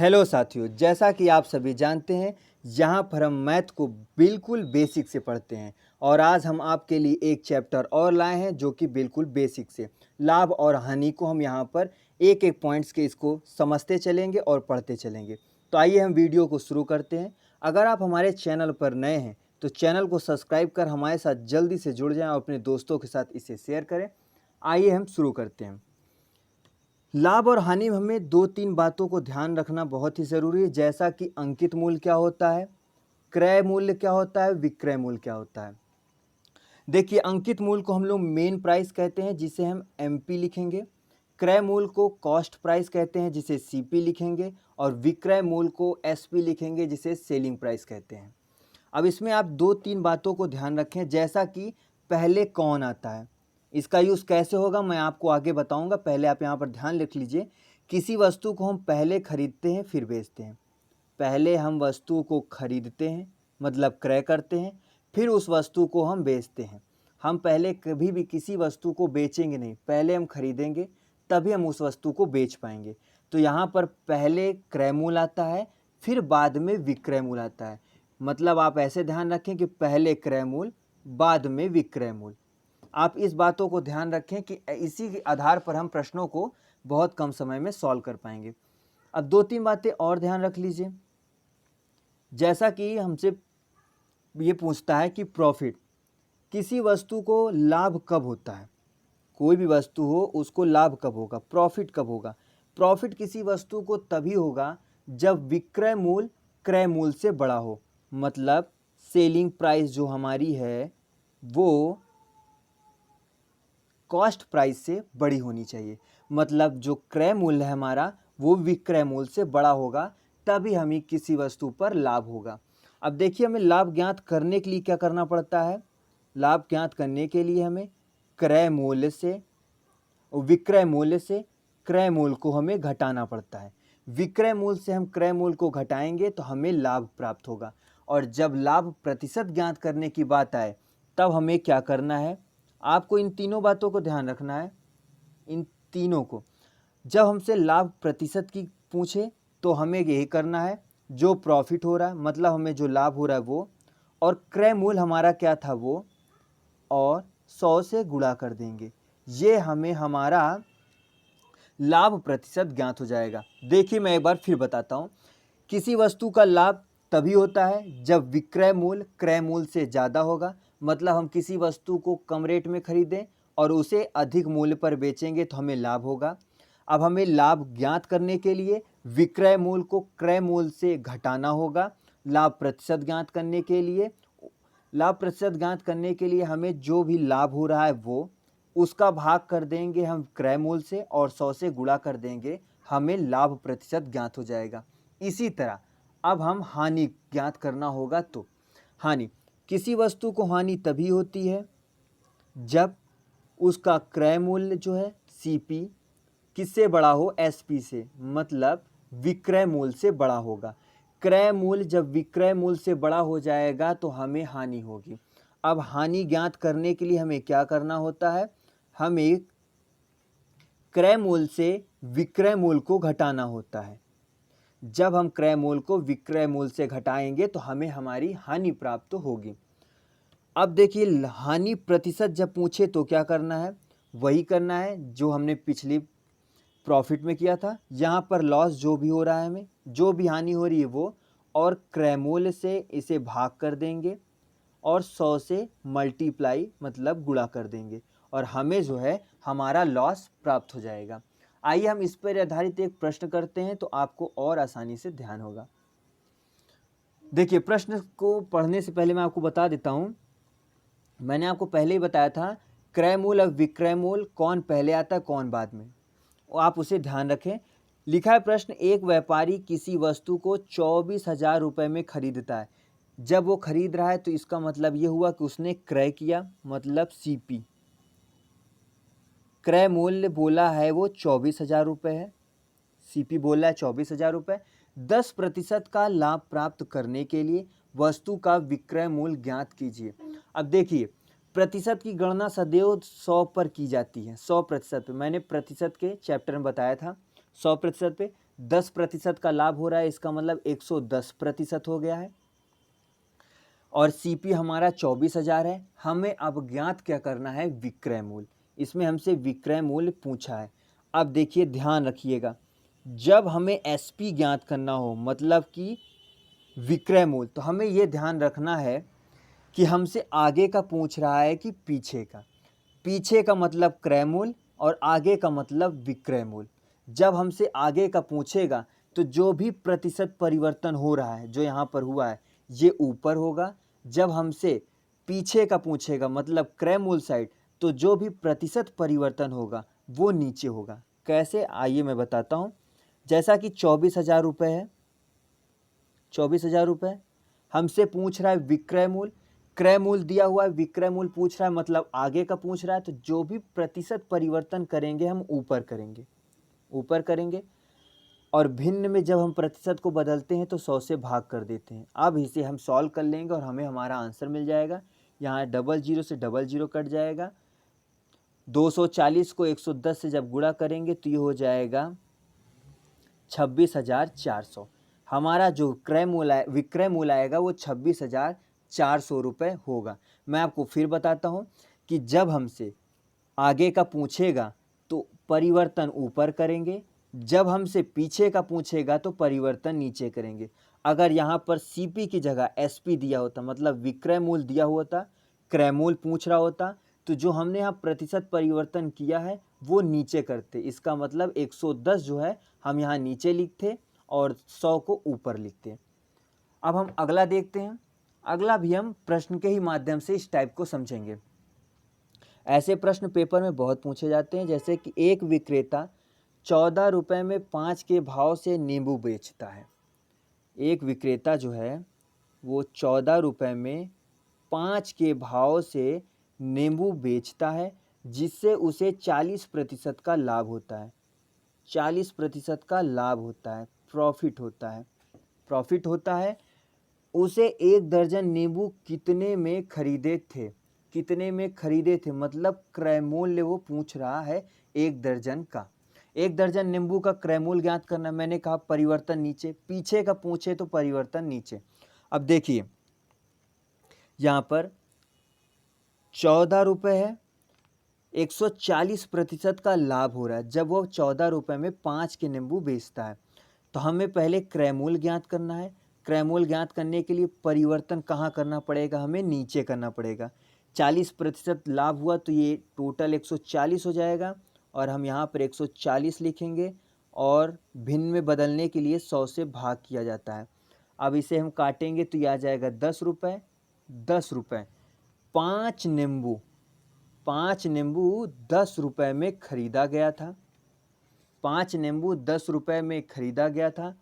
Hello साथियों, जैसा कि आप सभी जानते हैं, यहाँ पर हम मैथ को बिल्कुल बेसिक से पढ़ते हैं और आज हम आपके लिए एक चैप्टर और लाए हैं जो कि बिल्कुल बेसिक से लाभ और हानि को हम यहाँ पर एक एक पॉइंट्स के इसको समझते चलेंगे और पढ़ते चलेंगे। तो आइए हम वीडियो को शुरू करते हैं। अगर आप हमारे चैनल पर नए हैं तो चैनल को सब्सक्राइब कर हमारे साथ जल्दी से जुड़ जाएँ और अपने दोस्तों के साथ इसे शेयर करें। आइए हम शुरू करते हैं। लाभ और हानि में हमें 2-3 बातों को ध्यान रखना बहुत ही ज़रूरी है, जैसा कि अंकित मूल्य क्या होता है, क्रय मूल्य क्या होता है, विक्रय मूल्य क्या होता है। देखिए, अंकित मूल्य को हम लोग मेन प्राइस कहते हैं जिसे हम एमपी लिखेंगे। क्रय मूल्य को कॉस्ट प्राइस कहते हैं जिसे सीपी लिखेंगे और विक्रय मूल्य को एसपी लिखेंगे जिसे सेलिंग प्राइस कहते हैं। अब इसमें आप 2-3 बातों को ध्यान रखें, जैसा कि पहले कौन आता है, इसका यूज़ कैसे होगा मैं आपको आगे बताऊंगा। पहले आप यहाँ पर ध्यान रख लीजिए, किसी वस्तु को हम पहले खरीदते हैं फिर बेचते हैं। पहले हम वस्तु को खरीदते हैं मतलब क्रय करते हैं, फिर उस वस्तु को हम बेचते हैं। हम पहले कभी भी किसी वस्तु को बेचेंगे नहीं, पहले हम खरीदेंगे तभी हम उस वस्तु को बेच पाएंगे। तो यहाँ पर पहले क्रय मूल्य आता है, फिर बाद में विक्रय मूल्य आता है। मतलब आप ऐसे ध्यान रखें कि पहले क्रय मूल्य बाद में विक्रय मूल्य। आप इस बातों को ध्यान रखें कि इसी के आधार पर हम प्रश्नों को बहुत कम समय में सॉल्व कर पाएंगे। अब 2-3 बातें और ध्यान रख लीजिए, जैसा कि हमसे ये पूछता है कि प्रॉफिट, किसी वस्तु को लाभ कब होता है। कोई भी वस्तु हो उसको लाभ कब होगा, प्रॉफिट कब होगा। प्रॉफिट किसी वस्तु को तभी होगा जब विक्रय मूल्य क्रय मूल्य से बड़ा हो। मतलब सेलिंग प्राइस जो हमारी है वो कॉस्ट प्राइस से बड़ी होनी चाहिए। मतलब जो क्रय मूल्य है हमारा वो विक्रय मूल्य से बड़ा होगा, तभी हमें किसी वस्तु पर लाभ होगा। अब देखिए, हमें लाभ ज्ञात करने के लिए क्या करना पड़ता है। लाभ ज्ञात करने के लिए हमें क्रय मूल्य से विक्रय मूल्य से क्रय मूल्य को हमें घटाना पड़ता है। विक्रय मूल्य से हम क्रय मूल्य को घटाएंगे तो हमें लाभ प्राप्त होगा। और जब लाभ प्रतिशत ज्ञात करने की बात आए तब हमें क्या करना है, आपको इन तीनों बातों को ध्यान रखना है। इन तीनों को, जब हमसे लाभ प्रतिशत की पूछे तो हमें यही करना है, जो प्रॉफिट हो रहा है मतलब हमें जो लाभ हो रहा है वो, और क्रय मूल्य हमारा क्या था वो, और 100 से गुणा कर देंगे। ये हमें हमारा लाभ प्रतिशत ज्ञात हो जाएगा। देखिए, मैं एक बार फिर बताता हूँ। किसी वस्तु का लाभ तभी होता है जब विक्रय मूल्य क्रय मूल्य से ज़्यादा होगा। मतलब हम किसी वस्तु को कम रेट में खरीदें और उसे अधिक मूल्य पर बेचेंगे तो हमें लाभ होगा। अब हमें लाभ ज्ञात करने के लिए विक्रय मूल्य को क्रय मूल्य से घटाना होगा। लाभ प्रतिशत ज्ञात करने के लिए हमें जो भी लाभ हो रहा है वो उसका भाग कर देंगे हम क्रय मूल्य से और 100 से गुणा कर देंगे, हमें लाभ प्रतिशत ज्ञात हो जाएगा। इसी तरह अब हम हानि ज्ञात करना होगा। तो हानि, किसी वस्तु को हानि तभी होती है जब उसका क्रय मूल्य जो है सीपी किससे बड़ा हो, एसपी से, मतलब विक्रय मूल्य से बड़ा होगा। क्रय मूल्य जब विक्रय मूल्य से बड़ा हो जाएगा तो हमें हानि होगी। अब हानि ज्ञात करने के लिए हमें क्या करना होता है, हमें क्रय मूल्य से विक्रय मूल्य को घटाना होता है। जब हम क्रय मूल्य को विक्रय मूल्य से घटाएंगे तो हमें हमारी हानि प्राप्त होगी। अब देखिए, हानि प्रतिशत जब पूछे तो क्या करना है, वही करना है जो हमने पिछली प्रॉफिट में किया था। यहाँ पर लॉस जो भी हो रहा है, हमें जो भी हानि हो रही है वो, और क्रय मूल्य से इसे भाग कर देंगे और 100 से मल्टीप्लाई मतलब गुणा कर देंगे और हमें जो है हमारा लॉस प्राप्त हो जाएगा। आइए हम इस पर आधारित एक प्रश्न करते हैं तो आपको और आसानी से ध्यान होगा। देखिए, प्रश्न को पढ़ने से पहले मैं आपको बता देता हूँ, मैंने आपको पहले ही बताया था क्रय मूल्य और विक्रय मूल्य कौन पहले आता है कौन बाद में, आप उसे ध्यान रखें। लिखा है प्रश्न, एक व्यापारी किसी वस्तु को 24,000 रुपये में खरीदता है। जब वो खरीद रहा है तो इसका मतलब ये हुआ कि उसने क्रय किया, मतलब सीपी। क्रय मूल्य बोला है वो 24,000 रुपये है, सीपी बोला है 24,000 रुपये। 10% का लाभ प्राप्त करने के लिए वस्तु का विक्रय मूल्य ज्ञात कीजिए। अब देखिए, प्रतिशत की गणना सदैव 100 पर की जाती है, 100% पे। मैंने प्रतिशत के चैप्टर में बताया था 100% पे। 10% का लाभ हो रहा है, इसका मतलब 110% हो गया है। और सीपी हमारा 24,000 है। हमें अब ज्ञात क्या करना है, विक्रय मूल्य। इसमें हमसे विक्रय मूल्य पूछा है। अब देखिए ध्यान रखिएगा, जब हमें एसपी ज्ञात करना हो मतलब कि विक्रय मूल्य, तो हमें ये ध्यान रखना है कि हमसे आगे का पूछ रहा है कि पीछे का। पीछे का मतलब क्रय मूल्य और आगे का मतलब विक्रय मूल्य। जब हमसे आगे का पूछेगा तो जो भी प्रतिशत परिवर्तन हो रहा है, जो यहाँ पर हुआ है, ये ऊपर होगा। जब हमसे पीछे का पूछेगा मतलब क्रय मूल्य साइड, तो जो भी प्रतिशत परिवर्तन होगा वो नीचे होगा। कैसे, आइए मैं बताता हूँ। जैसा कि 24,000 रुपये है, 24,000 रुपये हमसे पूछ रहा है विक्रय मूल्य। क्रय मूल्य दिया हुआ है, विक्रय मूल्य पूछ रहा है मतलब आगे का पूछ रहा है, तो जो भी प्रतिशत परिवर्तन करेंगे हम ऊपर करेंगे, ऊपर करेंगे। और भिन्न में जब हम प्रतिशत को बदलते हैं तो 100 से भाग कर देते हैं। अब इसे हम सॉल्व कर लेंगे और हमें हमारा आंसर मिल जाएगा। यहाँ 00 से 00 कट जाएगा। 240 को 110 से जब गुणा करेंगे तो ये हो जाएगा 26,400। हमारा जो क्रय मूल्य विक्रय मूल्य आएगा वो 26,400 रुपये होगा। मैं आपको फिर बताता हूँ कि जब हमसे आगे का पूछेगा तो परिवर्तन ऊपर करेंगे, जब हमसे पीछे का पूछेगा तो परिवर्तन नीचे करेंगे। अगर यहाँ पर सीपी की जगह एसपी दिया होता, मतलब विक्रय मूल्य दिया होता, क्रय मूल्य पूछ रहा होता, तो जो हमने यहाँ प्रतिशत परिवर्तन किया है वो नीचे करते। इसका मतलब 110 जो है हम यहाँ नीचे लिखते और 100 को ऊपर लिखते। अब हम अगला देखते हैं। अगला भी हम प्रश्न के ही माध्यम से इस टाइप को समझेंगे। ऐसे प्रश्न पेपर में बहुत पूछे जाते हैं, जैसे कि एक विक्रेता 14 रुपये में 5 के भाव से नींबू बेचता है। एक विक्रेता जो है वो 14 रुपये में 5 के भाव से नींबू बेचता है, जिससे उसे 40% का लाभ होता है। 40% का लाभ होता है, प्रॉफिट होता है, प्रॉफिट होता है। उसे 1 दर्जन नींबू कितने में खरीदे थे, कितने में खरीदे थे मतलब क्रय मूल्य वो पूछ रहा है 1 दर्जन का। 1 दर्जन नींबू का क्रय मूल्य ज्ञात करना। मैंने कहा परिवर्तन नीचे, पीछे का पूछे तो परिवर्तन नीचे। अब देखिए यहाँ पर 14 रुपये है, 140% का लाभ हो रहा है जब वो 14 रुपये में 5 के नींबू बेचता है। तो हमें पहले क्रय मूल्य ज्ञात करना है। क्रय मूल्य ज्ञात करने के लिए परिवर्तन कहाँ करना पड़ेगा, हमें नीचे करना पड़ेगा। 40% लाभ हुआ तो ये टोटल 140 हो जाएगा और हम यहाँ पर 140 लिखेंगे और भिन्न में बदलने के लिए 100 से भाग किया जाता है। अब इसे हम काटेंगे तो ये आ जाएगा 10 रुपये। 10 रुपये, 5 नींबू, 5 नींबू 10 रुपये में खरीदा गया था। 5 नींबू 10 रुपये में खरीदा गया था,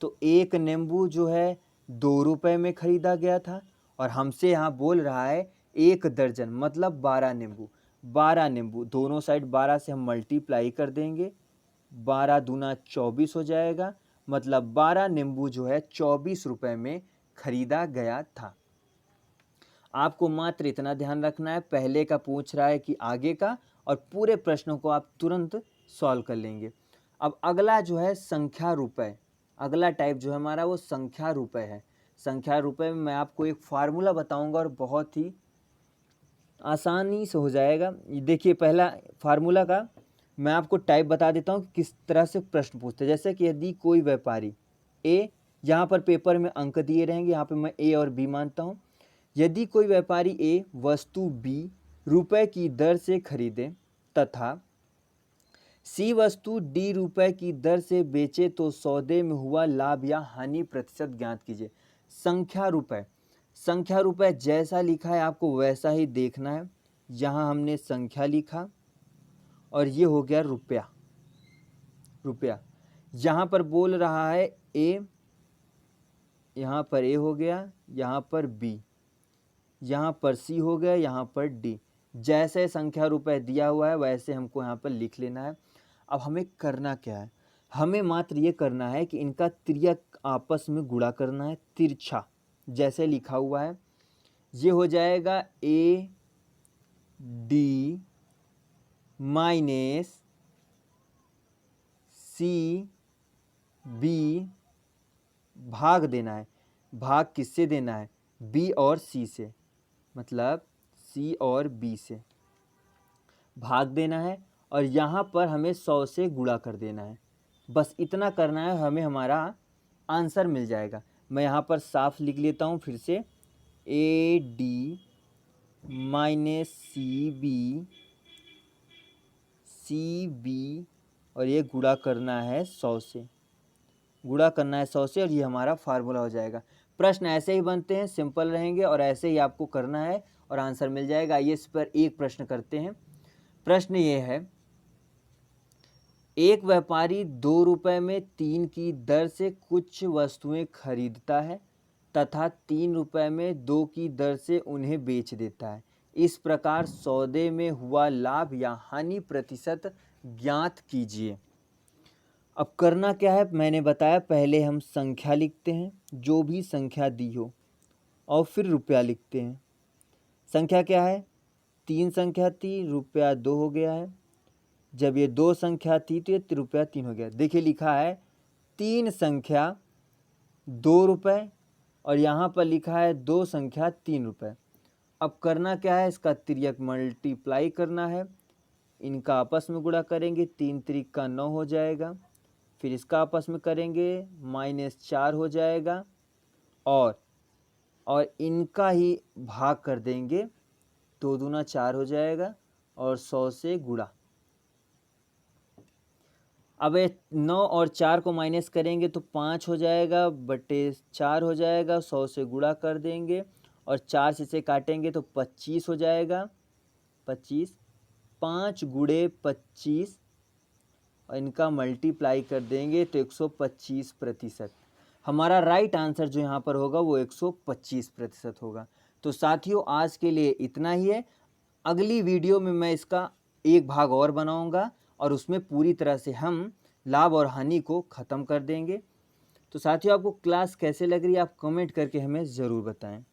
तो एक नींबू जो है 2 रुपये में खरीदा गया था। और हमसे यहाँ बोल रहा है 1 दर्जन मतलब 12 नींबू। 12 नींबू, दोनों साइड 12 से हम मल्टीप्लाई कर देंगे, 12 दूना 24 हो जाएगा, मतलब 12 नींबू जो है 24 रुपये में खरीदा गया था। आपको मात्र इतना ध्यान रखना है, पहले का पूछ रहा है कि आगे का, और पूरे प्रश्नों को आप तुरंत सॉल्व कर लेंगे। अब अगला जो है संख्या रुपये, अगला टाइप जो है हमारा वो संख्या रुपये है। संख्या रुपये में मैं आपको एक फार्मूला बताऊंगा और बहुत ही आसानी से हो जाएगा। देखिए पहला फार्मूला का मैं आपको टाइप बता देता हूँ किस तरह से प्रश्न पूछते हैं। जैसे कि यदि कोई व्यापारी ए, यहाँ पर पेपर में अंक दिए रहेंगे, यहाँ पर मैं ए और बी मानता हूँ। यदि कोई व्यापारी ए वस्तु बी रुपए की दर से खरीदे तथा सी वस्तु डी रुपए की दर से बेचे तो सौदे में हुआ लाभ या हानि प्रतिशत ज्ञात कीजिए। संख्या रुपए, संख्या रुपए जैसा लिखा है आपको वैसा ही देखना है। यहाँ हमने संख्या लिखा और ये हो गया रुपया, रुपया। यहाँ पर बोल रहा है ए, यहाँ पर ए हो गया, यहाँ पर बी, यहाँ पर सी हो गया, यहाँ पर डी। जैसे संख्या रुपए दिया हुआ है वैसे हमको यहाँ पर लिख लेना है। अब हमें करना क्या है, हमें मात्र ये करना है कि इनका तिर्यक आपस में गुणा करना है, तिरछा जैसे लिखा हुआ है। ये हो जाएगा A D minus C B भाग देना है। भाग किससे देना है? बी और सी से, मतलब सी और बी से भाग देना है और यहाँ पर हमें 100 से गुणा कर देना है। बस इतना करना है, हमें हमारा आंसर मिल जाएगा। मैं यहाँ पर साफ लिख लेता हूँ फिर से, A D minus C B और ये गुणा करना है 100 से, गुणा करना है 100 से और ये हमारा फार्मूला हो जाएगा। प्रश्न ऐसे ही बनते हैं, सिंपल रहेंगे और ऐसे ही आपको करना है और आंसर मिल जाएगा। आइए इस पर एक प्रश्न करते हैं। प्रश्न ये है, एक व्यापारी 2 रुपये में 3 की दर से कुछ वस्तुएं खरीदता है तथा 3 रुपये में 2 की दर से उन्हें बेच देता है। इस प्रकार सौदे में हुआ लाभ या हानि प्रतिशत ज्ञात कीजिए। अब करना क्या है, मैंने बताया पहले हम संख्या लिखते हैं, जो भी संख्या दी हो, और फिर रुपया लिखते हैं। संख्या क्या है? 3 संख्या थी, रुपया 2 हो गया है। जब ये 2 संख्या थी तो ये रुपया 3 हो गया। देखिए लिखा है 3 संख्या 2 रुपये और यहाँ पर लिखा है 2 संख्या 3 रुपये। अब करना क्या है, इसका तिर्यक मल्टीप्लाई करना है, इनका आपस में गुणा करेंगे, 3 त्रिक का 9 हो जाएगा, फिर इसका आपस में करेंगे -4 हो जाएगा और इनका ही भाग कर देंगे, 2 दूना 4 हो जाएगा और 100 से गुणा। अब 9 और 4 को माइनस करेंगे तो 5 हो जाएगा, बटे 4 हो जाएगा, 100 से गुणा कर देंगे और 4 से इसे काटेंगे तो 25 हो जाएगा। 25, 5 गुणे 25 और इनका मल्टीप्लाई कर देंगे तो 125%। हमारा राइट आंसर जो यहाँ पर होगा वो 125% होगा। तो साथियों आज के लिए इतना ही है। अगली वीडियो में मैं इसका एक भाग और बनाऊंगा और उसमें पूरी तरह से हम लाभ और हानि को ख़त्म कर देंगे। तो साथियों आपको क्लास कैसे लग रही है आप कमेंट करके हमें ज़रूर बताएं।